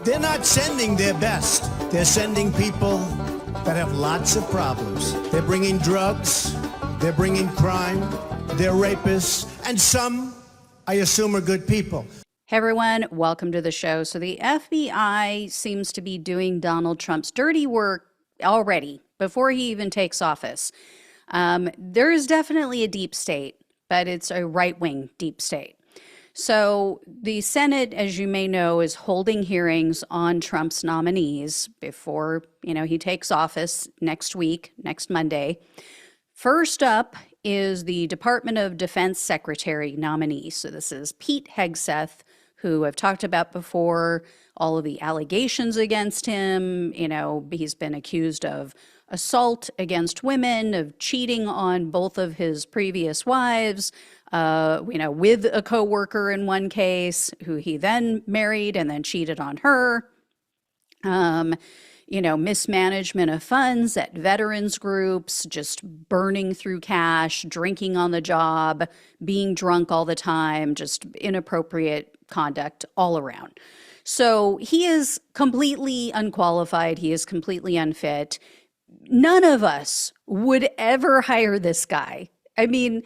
They're not sending their best. They're sending people that have lots of problems. They're bringing drugs, they're bringing crime, they're rapists, and some, I assume, are good people. Hey everyone, welcome to the show. So the FBI seems to be doing Donald Trump's dirty work already before he even takes office. There is definitely a deep state, but it's a right-wing deep state. So the Senate, as you may know, is holding hearings on Trump's nominees before, he takes office next week, next Monday. First up is the Department of Defense Secretary nominee. So this is Pete Hegseth, who I've talked about before, all of the allegations against him. He's been accused of assault against women, of cheating on both of his previous wives, with a coworker in one case who he then married and then cheated on her. Mismanagement of funds at veterans groups, just burning through cash, drinking on the job, being drunk all the time, just inappropriate conduct all around. So he is completely unqualified. He is completely unfit. None of us would ever hire this guy. I mean,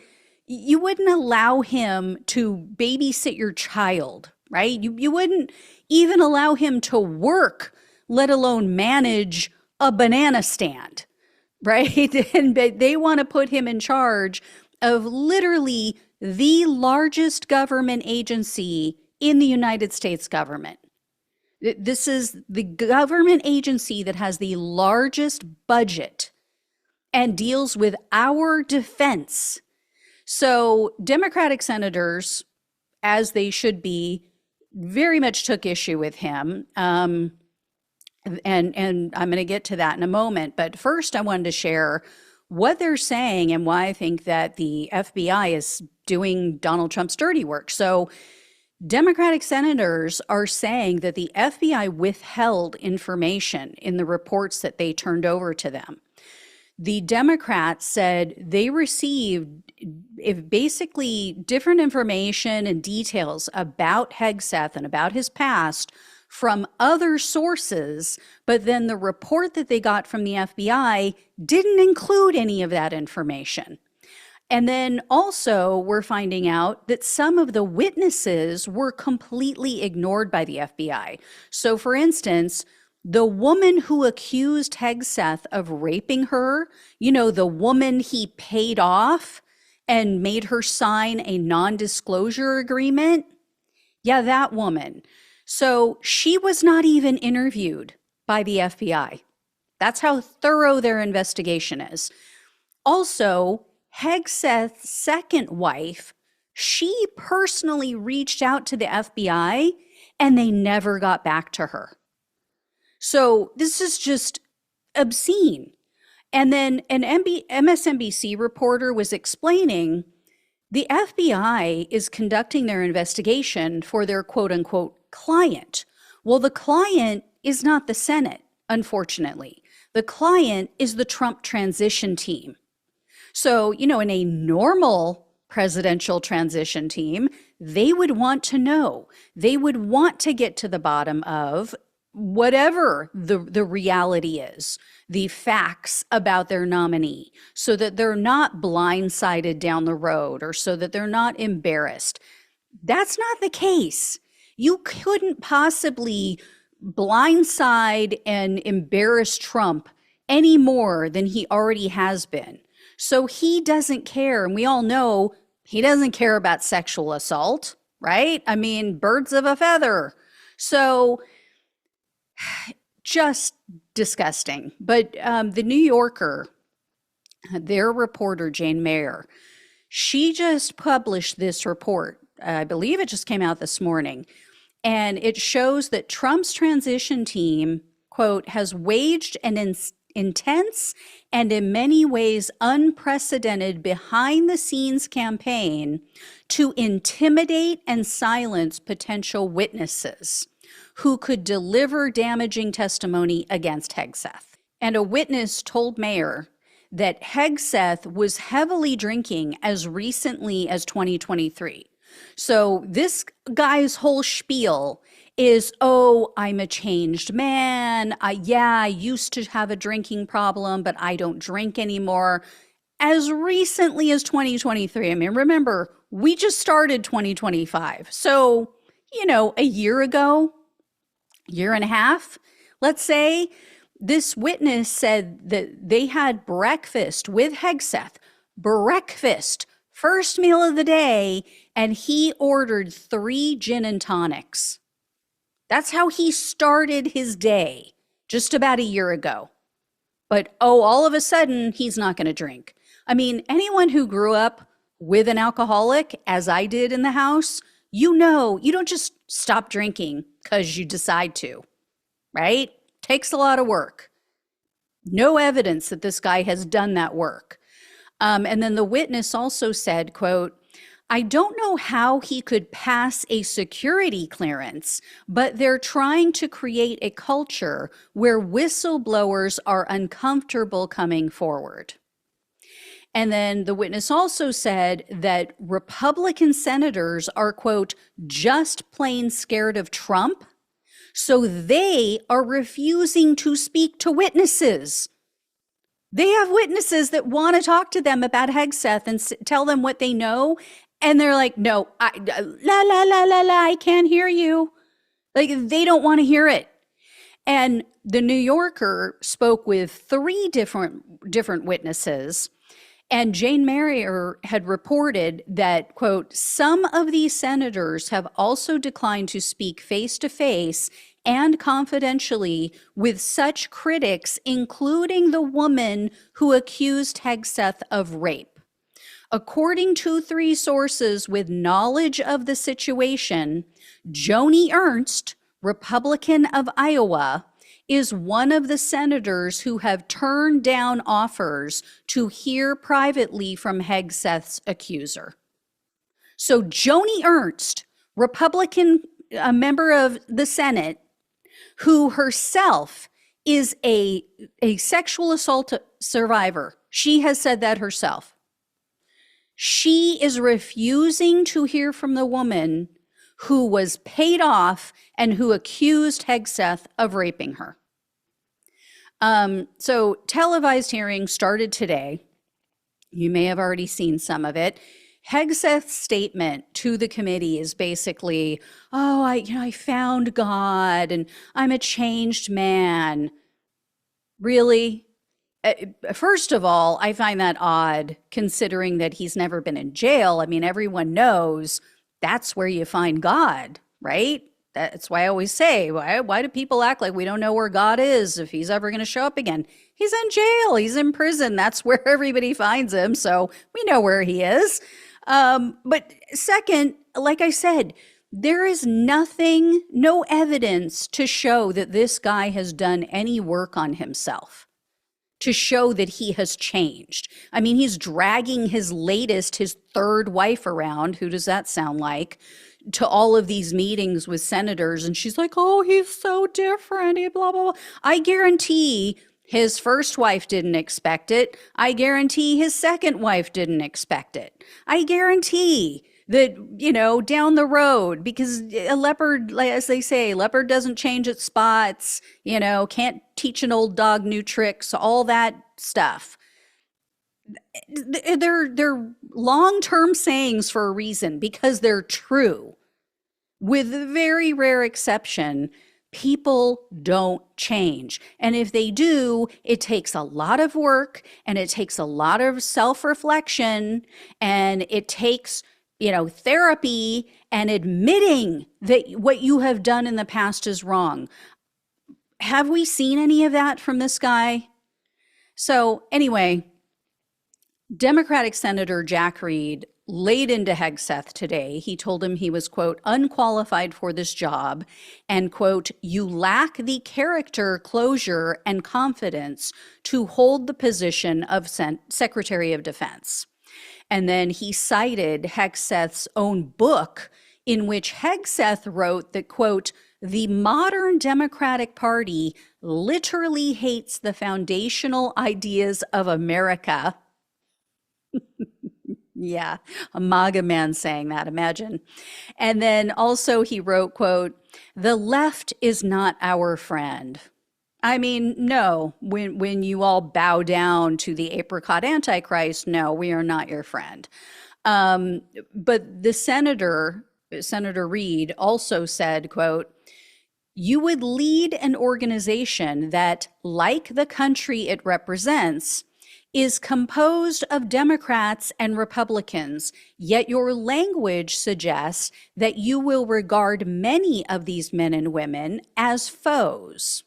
you wouldn't allow him to babysit your child, right? You wouldn't even allow him to work, let alone manage a banana stand, right? And they want to put him in charge of literally the largest government agency in the United States government. This is the government agency that has the largest budget and deals with our defense. So Democratic senators, as they should be, very much took issue with him. And I'm going to get to that in a moment. But first, I wanted to share what they're saying and why I think that the FBI is doing Donald Trump's dirty work. So Democratic senators are saying that the FBI withheld information in the reports that they turned over to them. The Democrats said they received basically different information and details about Hegseth and about his past from other sources, but then the report that they got from the FBI didn't include any of that information. And then also we're finding out that some of the witnesses were completely ignored by the FBI. So for instance, the woman who accused Hegseth of raping her, the woman he paid off and made her sign a non-disclosure agreement. Yeah, that woman. So she was not even interviewed by the FBI. That's how thorough their investigation is. Also, Hegseth's second wife, she personally reached out to the FBI and they never got back to her. So this is just obscene. And then an MSNBC reporter was explaining the FBI is conducting their investigation for their quote unquote client. Well, the client is not the Senate, unfortunately. The client is the Trump transition team. So, in a normal presidential transition team, they would want to know. They would want to get to the bottom of whatever the reality is, the facts about their nominee, so that they're not blindsided down the road or so that they're not embarrassed. That's not the case. You couldn't possibly blindside and embarrass Trump any more than he already has been. So he doesn't care. And we all know he doesn't care about sexual assault, right? I mean, birds of a feather. So just disgusting. But the New Yorker, their reporter, Jane Mayer, she just published this report. I believe it just came out this morning. And it shows that Trump's transition team, quote, has waged an intense and in many ways unprecedented behind-the-scenes campaign to intimidate and silence potential witnesses who could deliver damaging testimony against Hegseth. And a witness told Mayer that Hegseth was heavily drinking as recently as 2023. So this guy's whole spiel is, oh, I'm a changed man. I used to have a drinking problem, but I don't drink anymore. As recently as 2023. I mean, remember, we just started 2025. So, a year ago, year and a half, let's say, this witness said that they had breakfast with Hegseth, breakfast, first meal of the day, and he ordered 3 gin and tonics. That's how he started his day just about a year ago. But all of a sudden, he's not going to drink. I mean, anyone who grew up with an alcoholic, as I did in the house, you don't just stop drinking because you decide to, right? Takes a lot of work. No evidence that this guy has done that work. And then the witness also said, quote, I don't know how he could pass a security clearance, but they're trying to create a culture where whistleblowers are uncomfortable coming forward. And then the witness also said that Republican senators are, quote, just plain scared of Trump, so they are refusing to speak to witnesses. They have witnesses that want to talk to them about Hegseth and tell them what they know. And they're like, no, I can't hear you. Like, they don't want to hear it. And the New Yorker spoke with 3 different witnesses. And Jane Marrier had reported that, quote, some of these senators have also declined to speak face-to-face and confidentially with such critics, including the woman who accused Hegseth of rape. According to 3 sources with knowledge of the situation, Joni Ernst, Republican of Iowa, is one of the senators who have turned down offers to hear privately from Hegseth's accuser. So Joni Ernst, Republican, a member of the Senate, who herself is a sexual assault survivor. She has said that herself. She is refusing to hear from the woman who was paid off and who accused Hegseth of raping her. So televised hearings started today. You may have already seen some of it. Hegseth's statement to the committee is basically, oh, I found God and I'm a changed man. Really? First of all, I find that odd considering that he's never been in jail. I mean, everyone knows that's where you find God, right? That's why I always say, why do people act like we don't know where God is if he's ever going to show up again? He's in jail. He's in prison. That's where everybody finds him. So we know where he is. But second, like I said, there is no evidence to show that this guy has done any work on himself, to show that he has changed. I mean, he's dragging his 3rd wife around. Who does that sound like? To all of these meetings with senators. And she's like, oh, he's so different. Blah, blah, blah. I guarantee his first wife didn't expect it. I guarantee his second wife didn't expect it. I guarantee that, down the road, because a leopard, as they say, leopard doesn't change its spots, can't teach an old dog new tricks, all that stuff. They're long-term sayings for a reason, because they're true. With very rare exception, people don't change. And if they do, it takes a lot of work and it takes a lot of self-reflection and it takes, therapy and admitting that what you have done in the past is wrong. Have we seen any of that from this guy? So anyway, Democratic Senator Jack Reed laid into Hegseth today. He told him he was, quote, unqualified for this job and, quote, you lack the character, closure, and confidence to hold the position of Secretary of Defense. And then he cited Hegseth's own book in which Hegseth wrote that, quote, the modern Democratic Party literally hates the foundational ideas of America. Yeah, a MAGA man saying that, imagine. And then also he wrote, quote, "The left is not our friend." I mean, no, when you all bow down to the apricot antichrist, no, we are not your friend. Um, but the Senator Reid, also said, quote, "You would lead an organization that, like the country it represents, is composed of Democrats and Republicans, yet your language suggests that you will regard many of these men and women as foes."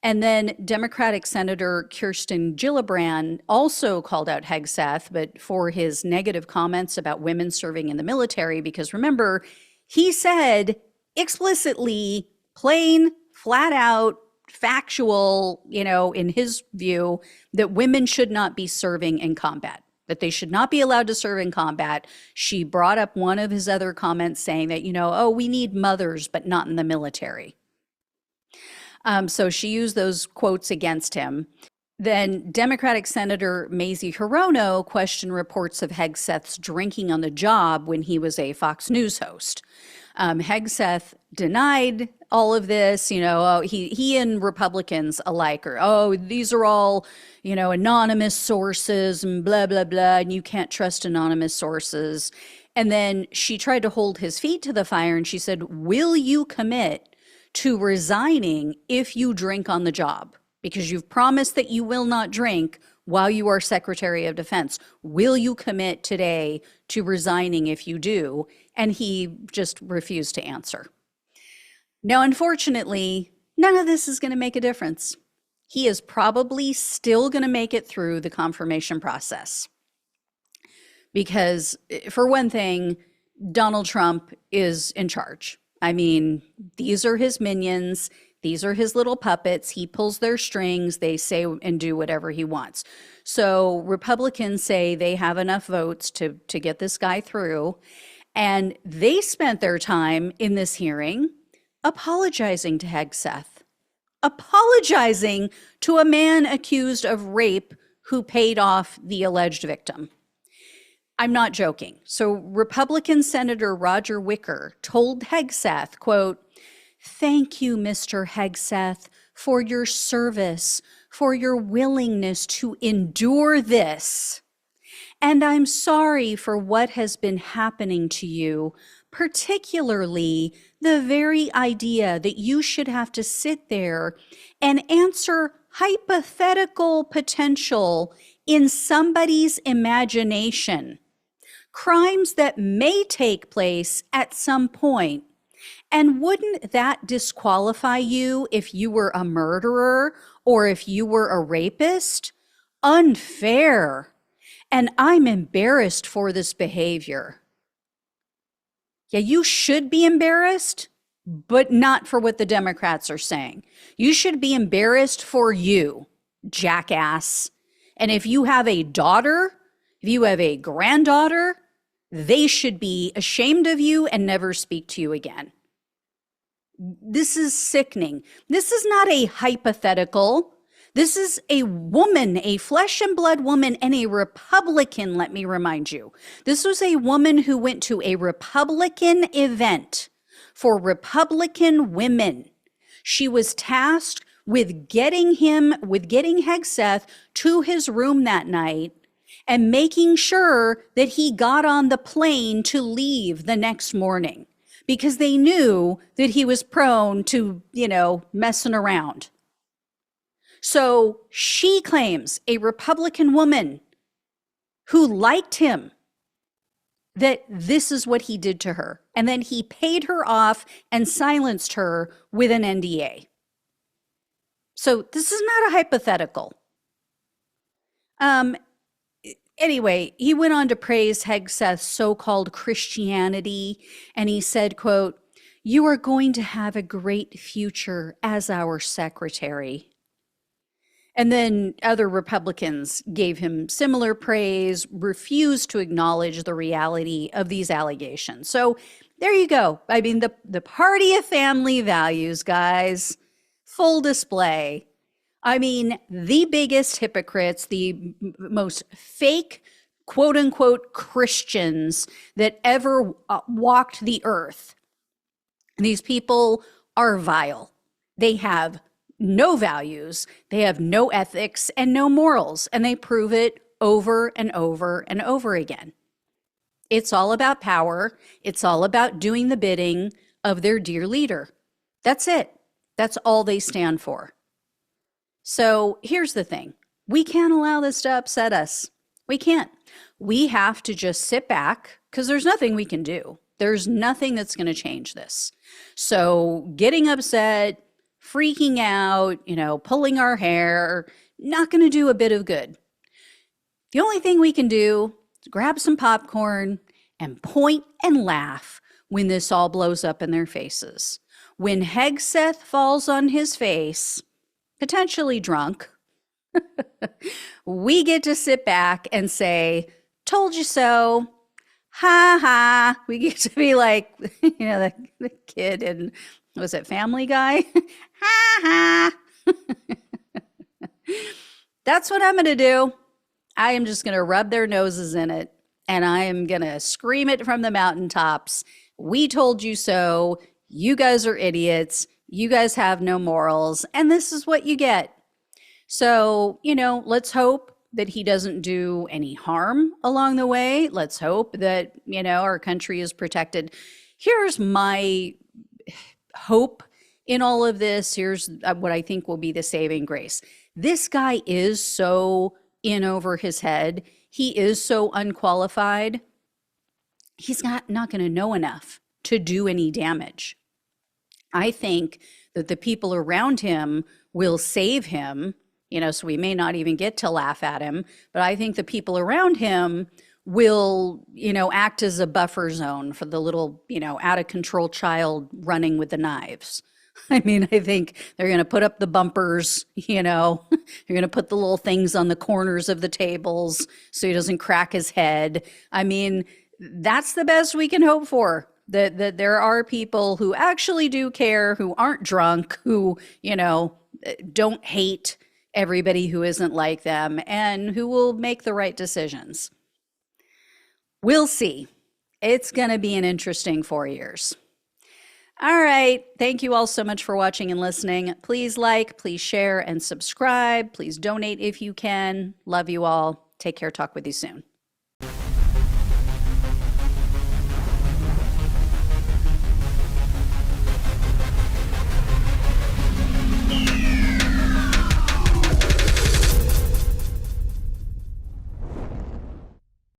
And then Democratic Senator Kirsten Gillibrand also called out Hegseth, but for his negative comments about women serving in the military, because remember, he said explicitly, plain, flat out, factual, in his view, that women should not be serving in combat, that they should not be allowed to serve in combat. She brought up one of his other comments saying that, oh, we need mothers, but not in the military. So she used those quotes against him. Then Democratic Senator Mazie Hirono questioned reports of Hegseth's drinking on the job when he was a Fox News host. Hegseth denied all of this, he and Republicans alike are, these are all, anonymous sources and blah, blah, blah, and you can't trust anonymous sources. And then she tried to hold his feet to the fire and she said, "Will you commit to resigning if you drink on the job? Because you've promised that you will not drink while you are Secretary of Defense. Will you commit today to resigning if you do?" And he just refused to answer. Now, unfortunately, none of this is going to make a difference. He is probably still going to make it through the confirmation process. Because, for one thing, Donald Trump is in charge. I mean, these are his minions. These are his little puppets. He pulls their strings. They say and do whatever he wants. So Republicans say they have enough votes to get this guy through. And they spent their time in this hearing apologizing to Hegseth, apologizing to a man accused of rape who paid off the alleged victim. I'm not joking. So Republican Senator Roger Wicker told Hegseth, quote, "Thank you, Mr. Hegseth, for your service, for your willingness to endure this. And I'm sorry for what has been happening to you, particularly the very idea that you should have to sit there and answer hypothetical potential in somebody's imagination. Crimes that may take place at some point. And wouldn't that disqualify you if you were a murderer or if you were a rapist? Unfair. And I'm embarrassed for this behavior." Yeah, you should be embarrassed, but not for what the Democrats are saying. You should be embarrassed for you, jackass. And if you have a daughter, if you have a granddaughter, they should be ashamed of you and never speak to you again. This is sickening. This is not a hypothetical. This is a woman, a flesh and blood woman, and a Republican, let me remind you. This was a woman who went to a Republican event for Republican women. She was tasked with getting Hegseth to his room that night and making sure that he got on the plane to leave the next morning because they knew that he was prone to, messing around. So she claims, a Republican woman who liked him, that this is what he did to her. And then he paid her off and silenced her with an NDA. So this is not a hypothetical. Anyway, he went on to praise Hegseth's so-called Christianity, and he said, quote, "You are going to have a great future as our secretary." And then other Republicans gave him similar praise, refused to acknowledge the reality of these allegations. So there you go. I mean, the party of family values, guys, full display. I mean, the biggest hypocrites, the most fake quote unquote Christians that ever walked the earth. These people are vile. They have no values, they have no ethics and no morals, and they prove it over and over and over again. It's all about power. It's all about doing the bidding of their dear leader. That's it. That's all they stand for. So here's the thing. We can't allow this to upset us. We can't. We have to just sit back because there's nothing we can do. There's nothing that's going to change this. So getting upset, freaking out, pulling our hair, not going to do a bit of good. The only thing we can do is grab some popcorn and point and laugh when this all blows up in their faces. When Hegseth falls on his face, potentially drunk, we get to sit back and say, told you so, ha ha. We get to be like, the kid in, was it Family Guy? Ha ha. That's what I'm going to do. I am just going to rub their noses in it, and I am going to scream it from the mountaintops. We told you so. You guys are idiots. You guys have no morals, and this is what you get. So, let's hope that he doesn't do any harm along the way. Let's hope that, our country is protected. Here's my hope in all of this. Here's what I think will be the saving grace. This guy is so in over his head. He is so unqualified. He's not going to know enough to do any damage. I think that the people around him will save him, so we may not even get to laugh at him, but I think the people around him will, act as a buffer zone for the little, out of control child running with the knives. I think they're going to put up the bumpers, they're going to put the little things on the corners of the tables so he doesn't crack his head. That's the best we can hope for, that there are people who actually do care, who aren't drunk, who, don't hate everybody who isn't like them, and who will make the right decisions. We'll see. It's going to be an interesting 4 years. All right. Thank you all so much for watching and listening. Please like, please share, and subscribe. Please donate if you can. Love you all. Take care. Talk with you soon.